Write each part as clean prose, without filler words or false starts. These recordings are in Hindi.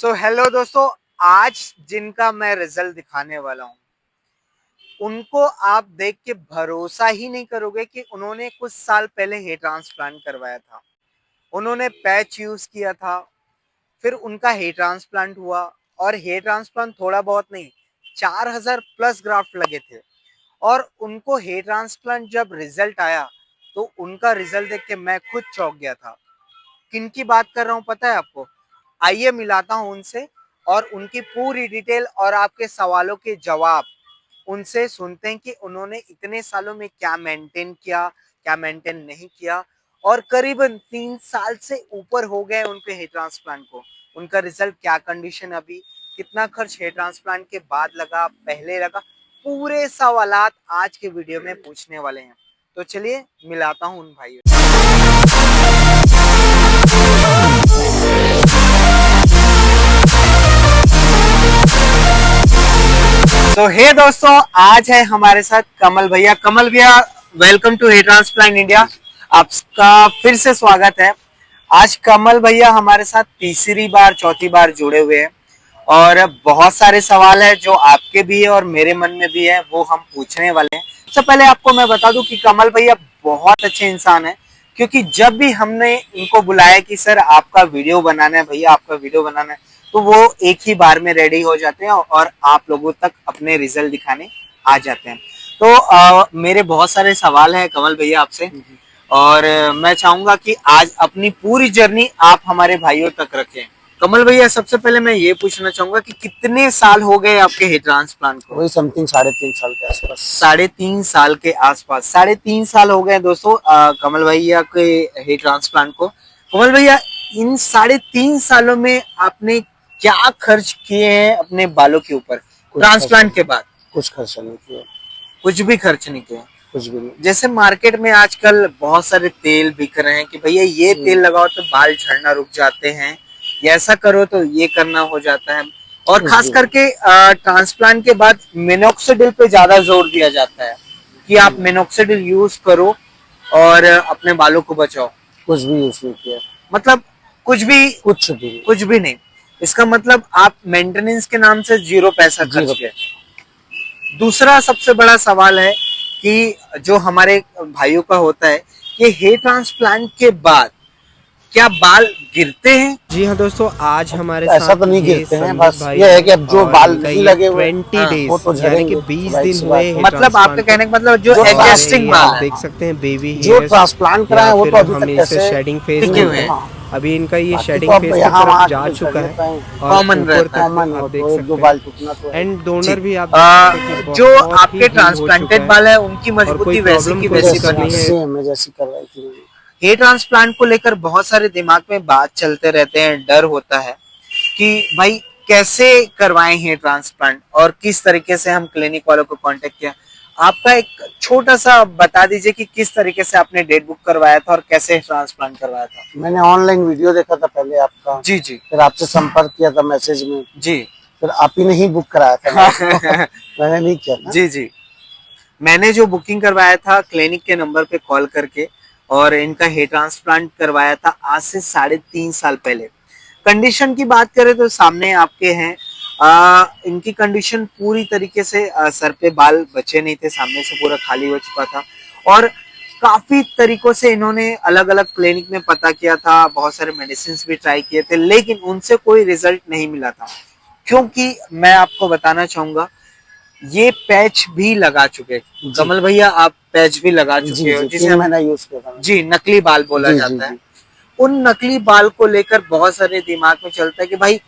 हेलो दोस्तों, आज जिनका मैं रिजल्ट दिखाने वाला हूँ उनको आप देख के भरोसा ही नहीं करोगे कि उन्होंने कुछ साल पहले हेयर ट्रांसप्लांट करवाया था। उन्होंने पैच यूज किया था, फिर उनका हेयर ट्रांसप्लांट हुआ और हेयर ट्रांसप्लांट थोड़ा बहुत नहीं, 4000 प्लस ग्राफ्ट लगे थे। और उनको हेयर ट्रांसप्लांट जब रिजल्ट आया तो उनका रिजल्ट देख के मैं खुद चौंक गया था। किनकी बात कर रहा हूँ पता है आपको? आइए मिलाता हूँ उनसे और उनकी पूरी डिटेल और आपके सवालों के जवाब उनसे सुनते हैं कि उन्होंने इतने सालों में क्या मेंटेन किया, क्या मेंटेन नहीं किया। और करीबन 3 साल से ऊपर हो गए उनके हेयर ट्रांसप्लांट को। उनका रिजल्ट क्या कंडीशन अभी, कितना खर्च हेयर ट्रांसप्लांट के बाद लगा, पहले लगा, पूरे सवालात आज के वीडियो में पूछने वाले हैं। तो चलिए मिलाता हूँ उन भाइयों। तो हे दोस्तों, आज है हमारे साथ कमल भैया। कमल भैया, welcome to hair transplant India. आपका फिर से स्वागत है। आज कमल भैया हमारे साथ तीसरी बार चौथी बार जुड़े हुए हैं और बहुत सारे सवाल है जो आपके भी है और मेरे मन में भी है, वो हम पूछने वाले हैं। सबसे पहले आपको मैं बता दूं कि कमल भैया बहुत अच्छे इंसान है, क्योंकि जब भी हमने इनको बुलाया कि सर आपका वीडियो बनाना है, भैया आपका वीडियो बनाना है, तो वो एक ही बार में रेडी हो जाते हैं और आप लोगों तक अपने रिजल्ट दिखाने आ जाते हैं। तो मेरे बहुत सारे सवाल हैं कमल भैया आपसे, और मैं चाहूंगा कि आज अपनी पूरी जर्नी आप हमारे भाइयों तक रखें। कमल भैया, सबसे पहले मैं ये पूछना चाहूंगा कि कितने साल हो गए आपके हेयर ट्रांसप्लांट को? वही समथिंग 3.5 साल के आसपास। 3.5 साल के आसपास। 3.5 साल हो गए दोस्तों कमल भैया के हेयर ट्रांसप्लांट को। कमल भैया, इन 3.5 सालों में आपने क्या खर्च किए हैं अपने बालों के ऊपर ट्रांसप्लांट के बाद? कुछ खर्च नहीं किया। कुछ भी खर्च नहीं किया? कुछ भी नहीं। जैसे मार्केट में आजकल बहुत सारे तेल बिक रहे हैं कि भैया ये तेल लगाओ तो बाल झड़ना रुक जाते हैं, या ऐसा करो तो ये करना हो जाता है। और खास करके ट्रांसप्लांट के बाद मिनोक्सिडिल पे ज्यादा जोर दिया जाता है कि आप मिनोक्सिडिल यूज करो और अपने बालों को बचाओ। कुछ भी यूज नहीं किया। मतलब कुछ भी? कुछ भी नहीं। इसका मतलब आप मेंटेनेंस के नाम से जीरो पैसा खर्च किया। दूसरा सबसे बड़ा सवाल है कि जो हमारे भाइयों का होता है कि हेयर ट्रांसप्लांट के बाद क्या बाल गिरते हैं? जी हाँ दोस्तों, आज हमारे ऐसा साथ तो नहीं ये गिरते हैं, संदीप बस भाई ये है कि अब जो बाल इनका नहीं ये लगे हुए 20 वो तो डेज यानी कि झड़ेंगे। 20 जाहिर दिन सी हुए बात है। हैं मतलब आपके कहने का मतलब जो एग्जिस्टिंग बाल आप है, देख सकते हैं बेबी जो हेयर्स ट्रांसप्लांट कराए या वो फिर तो अभी हम तक इसे कैसे शेडिंग फेज टिके हुए बोलते हैं। हैं। अभी इनका ये बाकी शेडिंग तो अब फेज की यहाँ तरफ वहाँ जा तो चुका झड़ है लेता है। और कॉमन ऊपर रहता है। तक कॉमन आप हो देख तो एक दो सकते बाल हैं। टूटना तो है। And ji. डोनर भी आप देख सकते हैं कि जो बहुत ही आपके हील हो चुका ट्रांसप्लांटेड है बाल है उनकी और कोई मजबूती वैसी प्रॉब्लम की कोई वैसी दिक्कत बनी नहीं है। है। सेम है जैसी करवाई थी। हेयर ट्रांसप्लांट को लेकर बहुत सारे दिमाग में बात चलते रहते हैं, डर होता है कि भाई कैसे करवाएं हेयर ट्रांसप्लांट और किस तरीके से हम क्लिनिक वालों को कांटेक्ट किया। आपका एक छोटा सा बता दीजिए कि किस तरीके से आपने डेट बुक करवाया था और कैसे ट्रांसप्लांट करवाया था। मैंने ऑनलाइन वीडियो देखा था पहले आपका। जी जी। फिर आपसे संपर्क किया था मैसेज में। जी। फिर आप ही ने ही बुक कराया था मैंने नहीं किया था। जी जी। मैंने जो बुकिंग करवाया था क्लिनिक के नंबर पे कॉल करके, और इनका हेयर ट्रांसप्लांट करवाया था आज से 3.5 साल पहले। कंडीशन की बात करें तो सामने आपके हैं। इनकी कंडीशन पूरी तरीके से सर पे बाल बचे नहीं थे, सामने से पूरा खाली हो चुका था। और काफी तरीकों से इन्होंने अलग अलग क्लिनिक में पता किया था, बहुत सारे मेडिसिन भी ट्राई किए थे, लेकिन उनसे कोई रिजल्ट नहीं मिला था। क्योंकि मैं आपको बताना चाहूंगा, ये पैच भी लगा चुके। कमल भैया, आप पैच भी लगा चुके हो, जिसे 3 हम महीना यूज किया था। जी नकली बाल बोला जाता है। उन नकली बाल को लेकर बहुत सारे दिमाग में चलता है कि भाई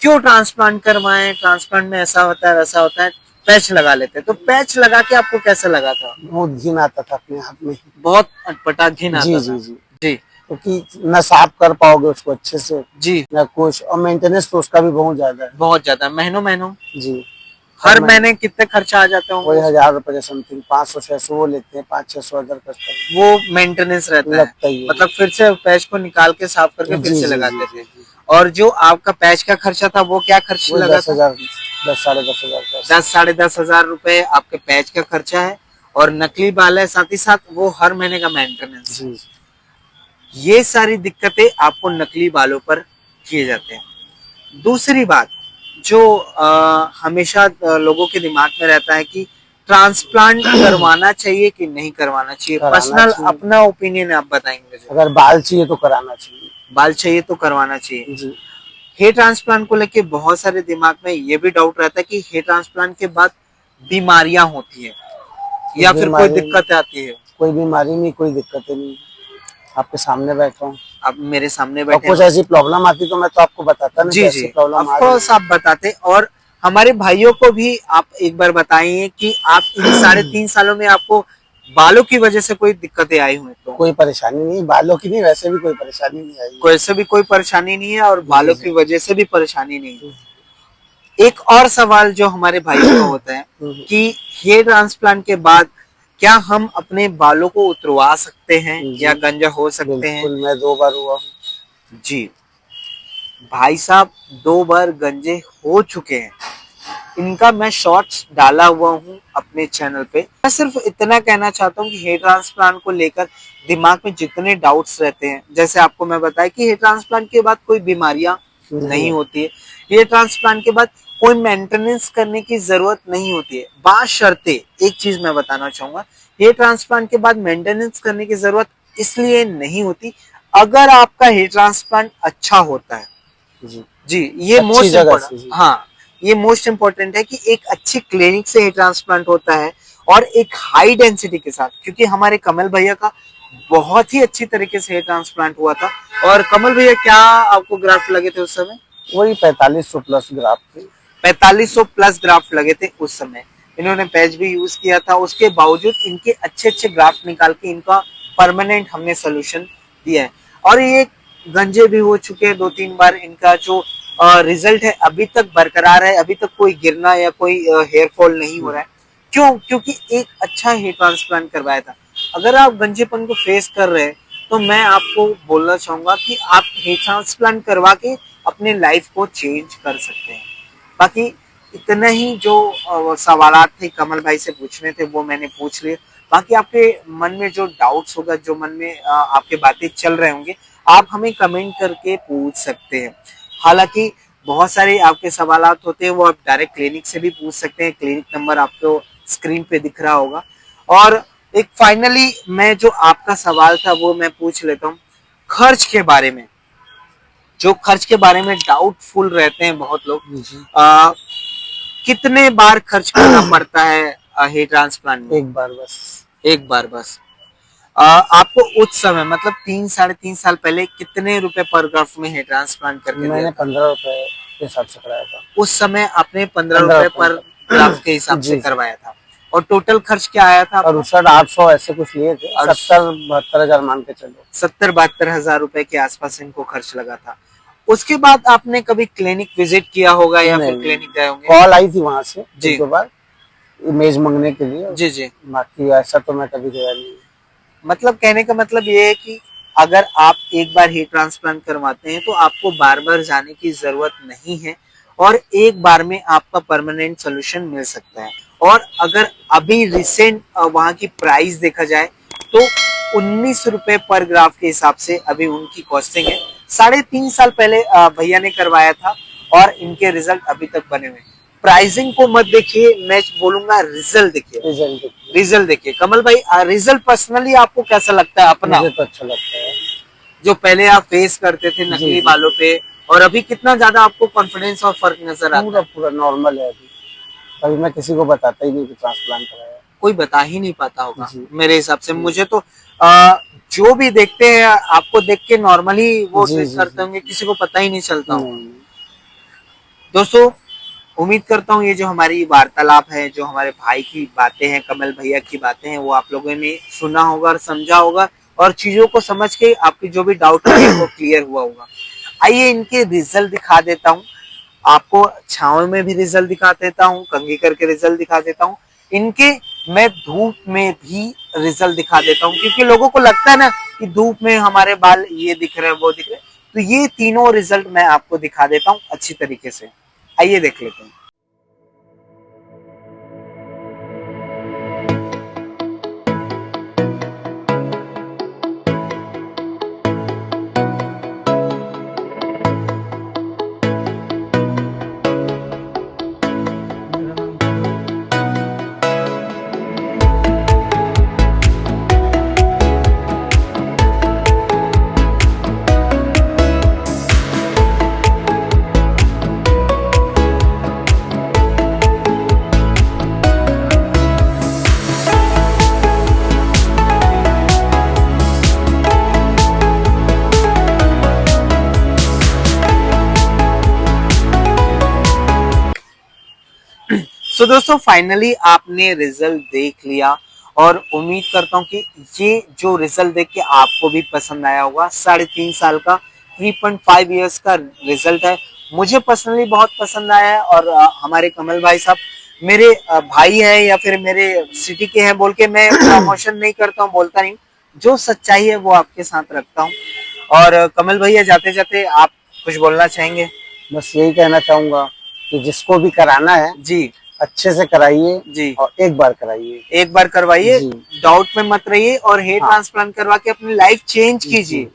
क्यों ट्रांसप्लांट करवाएं, ट्रांसप्लांट में ऐसा होता है वैसा होता है, पैच लगा लेते हैं। तो पैच लगा के आपको कैसा लगा था? बहुत घिन आता था अपने हाथ में। बहुत अटपटा घिन आता था। जी जी क्योंकि न साफ कर पाओगे उसको अच्छे से, जी। न कुछ, और मेंटेनेंस तो उसका भी बहुत ज्यादा है। बहुत ज्यादा, महीनों महीनों। जी। हर महीने कितने खर्चा आ जाते होंगे? वही 1000 रुपए के समथिंग, 500-600 वो लेते हैं, 500-600 अदर कस्टमर। वो मेंटेनेंस रहता है, लगता ही है। मतलब फिर से पैच को निकाल के साफ करके फिर से लगाते थे। और जो आपका पैच का खर्चा था वो क्या खर्च लगा 10,000, 10-10,500 10 10,500 हजार रुपए आपके पैच का खर्चा है, और नकली बाल है, साथ ही साथ वो हर महीने का मेंटेनेंस है। ये सारी दिक्कतें आपको नकली बालों पर किए जाते हैं। दूसरी बात जो हमेशा लोगों के दिमाग में रहता है कि ट्रांसप्लांट करवाना चाहिए कि नहीं करवाना चाहिए, कराना पर्सनल चाहिए। अपना ओपिनियन आप बताएंगे मुझे। अगर बाल चाहिए तो कराना चाहिए। बाल चाहिए तो करवाना चाहिए। जी। हेयर ट्रांसप्लांट को लेके बहुत सारे दिमाग में ये भी डाउट रहता है कि हेयर ट्रांसप्लांट के बाद बीमारियां होती है या फिर कोई बीमारी, दिक्कत आती है। कोई बीमारी नहीं, कोई दिक्कतें नहीं, आपके सामने बैठा हूँ। आप मेरे सामने और बैठे कुछ हैं। ऐसी प्रॉब्लम आती तो मैं तो आपको बताता ना कि जी जी, ऐसी प्रॉब्लम ऑफ आ रही कोर्स है। आप बताते, और हमारे भाइयों को भी आप एक बार बताइए कि आप इन 3.5 सालों में आपको बालों की वजह से कोई दिक्कतें आई हुई तो। कोई परेशानी नहीं, बालों की नहीं, वैसे भी कोई परेशानी नहीं आई है। वैसे भी कोई परेशानी नहीं है और जी बालों जी। की वजह से भी परेशानी नहीं है। एक और सवाल जो हमारे भाइयों का होता है कि हेयर ट्रांसप्लांट के बाद क्या हम अपने बालों को उतरवा सकते हैं जी या गंजा हो सकते हैं? बिल्कुल, मैं 2 बार हुआ हूँ। जी, भाई साहब 2 बार गंजे हो चुके हैं। इनका मैं शॉर्ट्स डाला हुआ हूँ अपने चैनल पे। मैं सिर्फ इतना कहना चाहता हूँ कि हेयर ट्रांसप्लांट को लेकर दिमाग में जितने डाउट्स रहते हैं, जैसे आपको मैं बताया कि हेयर ट्रांसप्लांट के बाद कोई बीमारियां नहीं होती है, हेयर ट्रांसप्लांट के बाद कोई मेंटेनेंस करने की जरूरत नहीं होती है। बाशर्ते एक चीज मैं बताना चाहूंगा, हेयर ट्रांसप्लांट के बाद मेंटेनेंस करने की जरूरत इसलिए नहीं होती अगर आपका हेयर ट्रांसप्लांट अच्छा होता है। जी जी, ये अच्छी मोस्ट जगह इम्पोर्टेंट, से। जी हाँ, ये मोस्ट इम्पोर्टेंट है कि एक अच्छी क्लिनिक से हेयर ट्रांसप्लांट होता है और एक हाई डेंसिटी के साथ, क्योंकि हमारे कमल भैया का बहुत ही अच्छी तरीके से हेयर ट्रांसप्लांट हुआ था। और कमल भैया क्या आपको ग्राफ्ट लगे थे उस समय? वही 4500 प्लस ग्राफ थे। 4500 प्लस ग्राफ्ट लगे थे उस समय। इन्होंने पैच भी यूज किया था, उसके बावजूद इनके अच्छे अच्छे ग्राफ्ट निकाल के इनका परमानेंट हमने सोल्यूशन दिया है। और ये गंजे भी हो चुके हैं 2-3 बार। इनका जो रिजल्ट है अभी तक बरकरार है, अभी तक कोई गिरना या कोई हेयर फॉल नहीं हो रहा है। क्यों? क्योंकि एक अच्छा हेयर ट्रांसप्लांट करवाया था। अगर आप गंजेपन को फेस कर रहे हैं तो मैं आपको बोलना चाहूंगा कि आप हेयर ट्रांसप्लांट करवा के अपने लाइफ को चेंज कर सकते हैं। बाकी इतना ही जो सवालात थे कमल भाई से पूछने थे वो मैंने पूछ लिए। बाकी आपके मन में जो डाउट्स होगा, जो मन में आपके बातें चल रहे होंगे, आप हमें कमेंट करके पूछ सकते हैं। हालांकि बहुत सारे आपके सवालात होते हैं वो आप डायरेक्ट क्लिनिक से भी पूछ सकते हैं। क्लिनिक नंबर आपको स्क्रीन पे दिख रहा होगा। और एक फाइनली मैं जो आपका सवाल था वो मैं पूछ लेता हूँ, खर्च के बारे में। जो खर्च के बारे में डाउटफुल रहते हैं बहुत लोग, जी कितने बार खर्च करना पड़ता है हेयर ट्रांसप्लांट में? एक बार बस। एक बार बस। आपको उस समय मतलब 3-3.5 साल पहले कितने रुपए पर ग्राफ्ट में हेयर ट्रांसप्लांट करके दिया मैंने था? 15 रुपए के हिसाब से कराया था। उस समय आपने 15 15 रुपए पर ग्राफ्ट के रुपए हिसाब से जी जी। करवाया था। और टोटल खर्च क्या आया था और आपका? उस 800 ऐसे कुछ लिए थे, और 70-72 हजार मान के चलो। 70-72 हजार रुपए के आसपास इनको खर्च लगा था। उसके बाद आपने कभी क्लिनिक विजिट किया होगा या फिर नहीं, क्लिनिक गए होंगे? कॉल आई थी वहां से जी 1-2 बार इमेज मांगने के लिए। जी जी। बाकी ऐसा तो मैं कभी गया नहीं। मतलब कहने का मतलब ये है कि अगर आप एक बार हेयर ट्रांसप्लांट करवाते हैं तो आपको बार बार जाने की जरूरत नहीं है और एक बार में आपका परमानेंट सोल्यूशन मिल सकता है। और अगर अभी रिसेंट वहां की प्राइस देखा जाए तो 19 रुपए पर ग्राफ के हिसाब से अभी उनकी कॉस्टिंग है। 3.5 साल पहले भैया ने करवाया था और इनके रिजल्ट अभी तक बने हुए हैं। प्राइसिंग को मत देखिए, मैं बोलूंगा रिजल्ट देखिए। रिजल्ट रिजल्ट देखिए कमल भाई, रिजल्ट पर्सनली आपको कैसा लगता है अपना, मुझे तो अच्छा लगता है। जो पहले आप फेस करते थे जी नकली जी बालों पे, और अभी कितना ज्यादा आपको कॉन्फिडेंस और फर्क नजर आता पूरा है? पूरा नॉर्मल है अभी। अभी मैं किसी को बताता ही नहीं कि ट्रांसप्लांट कराया है। कोई बता ही नहीं पाता होगा जी मेरे हिसाब से। जी मुझे तो जो भी देखते हैं आपको देख के नॉर्मली वो जी ट्रीट जी करते जी। होंगे, किसी को पता ही नहीं चलता होगा। नहीं। दोस्तों, उम्मीद करता हूँ ये जो हमारी वार्तालाप है, जो हमारे भाई की बातें हैं, कमल भैया की बातें हैं, वो आप लोगों ने सुना होगा और समझा होगा और चीजों को समझ के आपकी जो भी डाउट है वो क्लियर हुआ होगा। आइए इनके रिजल्ट दिखा देता हूँ आपको, छाव में भी रिजल्ट दिखा देता हूँ, कंघी करके रिजल्ट दिखा देता हूँ, इनके मैं धूप में भी रिजल्ट दिखा देता हूँ। क्योंकि लोगों को लगता है ना कि धूप में हमारे बाल ये दिख रहे हैं वो दिख रहे हैं, तो ये तीनों रिजल्ट मैं आपको दिखा देता हूँ अच्छी तरीके से। आइए देख लेते हैं। सो दोस्तों फाइनली आपने रिजल्ट देख लिया और उम्मीद करता हूँ कि ये जो रिजल्ट देख के आपको भी पसंद आया होगा। 3.5 साल का 3.5 इयर्स का रिजल्ट है। मुझे पर्सनली बहुत पसंद आया है और हमारे कमल भाई साहब मेरे भाई हैं या फिर मेरे सिटी के हैं बोल के मैं प्रमोशन नहीं करता हूँ, बोलता नहीं, जो सच्चाई है वो आपके साथ रखता हूँ। और कमल भैया जाते जाते आप कुछ बोलना चाहेंगे? बस यही कहना चाहूंगा कि जिसको भी कराना है जी अच्छे से कराइए जी, और एक बार कराइए, एक बार करवाइए, जी। डाउट में मत रहिए और हेयर हाँ। ट्रांसप्लांट करवा के अपनी लाइफ चेंज कीजिए। जी।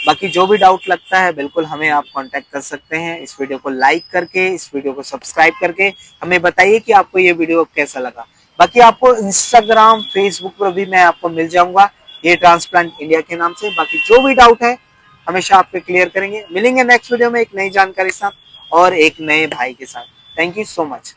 बाकी जो भी डाउट लगता है बिल्कुल हमें आप कांटेक्ट कर सकते हैं। इस वीडियो को लाइक करके, इस वीडियो को सब्सक्राइब करके हमें बताइए कि आपको ये वीडियो कैसा लगा। बाकी आपको इंस्टाग्राम, फेसबुक पर भी मैं आपको मिल जाऊंगा हेयर ट्रांसप्लांट इंडिया के नाम से। बाकी जो भी डाउट है हमेशा आपके क्लियर करेंगे। मिलेंगे नेक्स्ट वीडियो में एक नई जानकारी के साथ और एक नए भाई के साथ। Thank you so much.